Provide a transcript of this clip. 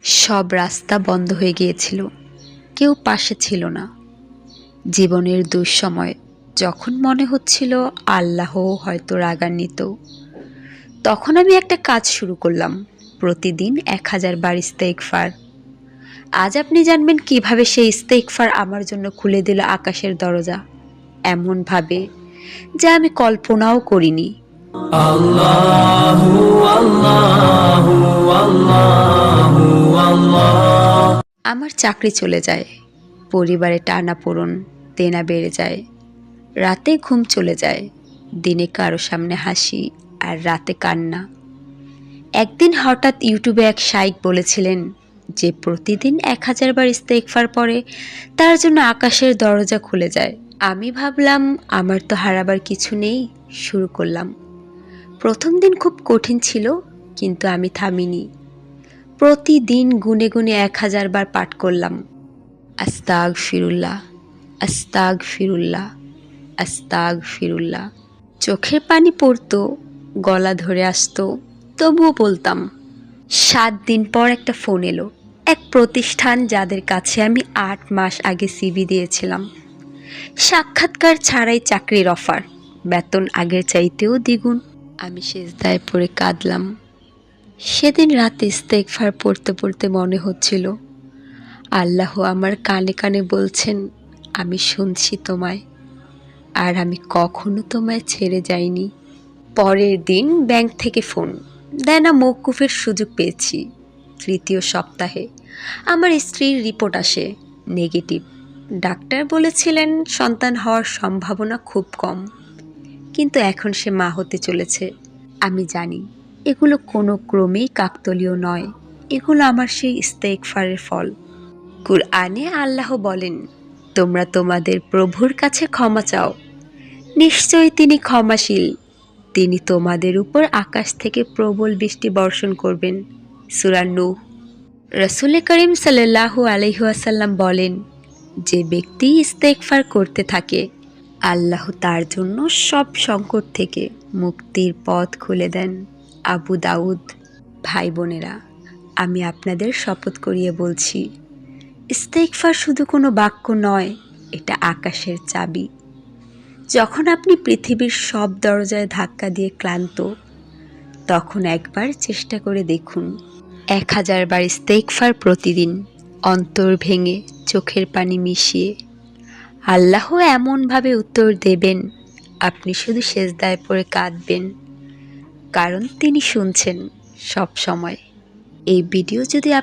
সব রাস্তা বন্ধ হয়ে গিয়েছিল, কেউ পাশে ছিল না। জীবনের দুঃসময় যখন মনে হচ্ছিল আল্লাহ হয়তো রাগান্বিত, তখন আমি একটা কাজ শুরু করলাম, প্রতিদিন 1000 বার ইস্তেগফার। আজ আপনি জানবেন কিভাবে সেই ইস্তেগফার আমার জন্য খুলে দিল আকাশের দরজা, এমনভাবে যা আমি কল্পনাও করিনি। আল্লাহু আল্লাহু আল্লাহু আল্লাহ। আমার চাকরি চলে যায়, পরিবারে টানাপোড়েন, দেনা বেড়ে যায়, রাতে ঘুম চলে যায়, দিনে কারো সামনে হাসি আর রাতে কান্না। একদিন হঠাৎ ইউটিউবে এক শাইখ বলেছিলেন যে প্রতিদিন 1000 বার ইস্তেগফার পড়ে তার জন্য আকাশের দরজা খুলে যায়। আমি ভাবলাম আমার তো হারাবার কিছু নেই, শুরু করলাম। প্রথম দিন খুব কঠিন ছিল, কিন্তু আমি থামিনি। প্রতিদিন গুনে গুনে 1000 বার পাঠ করলাম, আস্তাগফিরুল্লাহ, আস্তাগফিরুল্লাহ, আস্তাগফিরুল্লাহ। চোখের পানি পড়তো, গলা ধরে আসতো, তবুও বলতাম। 7 দিন পর একটা ফোন এলো, এক প্রতিষ্ঠান যাদের কাছে আমি 8 মাস আগে সিভি দিয়েছিলাম। সাক্ষাৎকার ছাড়াই চাকরির অফার, বেতন আগের চাইতেও দ্বিগুণ। আমি সেজদায় পড়ে কাঁদলাম। সেদিন রাতে ইস্তেগফার পড়তে পড়তে মনে হচ্ছিল আল্লাহ আমার কানে কানে বলছেন, আমি শুনছি তোমায়, আর আমি কখনো তোমায় ছেড়ে যাইনি। পরের দিন ব্যাংক থেকে ফোন, দেনা মওকুফের সুযোগ পেয়েছি। 3য় সপ্তাহে আমার স্ত্রীর রিপোর্ট আসে নেগেটিভ। ডাক্তার বলেছিলেন সন্তান হওয়ার সম্ভাবনা খুব কম, কিন্তু এখন সে মা হতে চলেছে। আমি জানি এগুলো কোনো ক্রমেই কাকতালীয় নয়, এগুলো আমার সেই ইস্তেগফারের ফল। কুরআনে আল্লাহ বলেন, তোমরা তোমাদের প্রভুর কাছে ক্ষমা চাও, নিশ্চয়ই তিনি ক্ষমাশীল, তিনি তোমাদের উপর আকাশ থেকে প্রবল বৃষ্টি বর্ষণ করবেন। সূরা নূহ। রাসূল করিম সাল্লাল্লাহু আলাইহি ওয়াসাল্লাম বলেন, যে ব্যক্তি ইস্তেগফার করতে থাকে আল্লাহ তার জন্য সব সংকট থেকে মুক্তির পথ খুলে দেন। আবু দাউদ। ভাই বোনেরা, আমি আপনাদের শপথ করিয়ে বলছি, ইস্তেগফার শুধু কোনো বাক্য নয়, এটা আকাশের চাবি। যখন আপনি পৃথিবীর সব দরজায় ধাক্কা দিয়ে ক্লান্ত, তখন একবার চেষ্টা করে দেখুন, 1000 বার ইস্তেগফার প্রতিদিন, অন্তর ভেঙে চোখের পানি মিশিয়ে। আল্লাহ এমনভাবে উত্তর দেবেন, আপনি শুধু সেজদায় পড়ে কাঁদবেন, কারণ তিনি শুনছেন সব সময়। এই ভিডিও যদি আপনি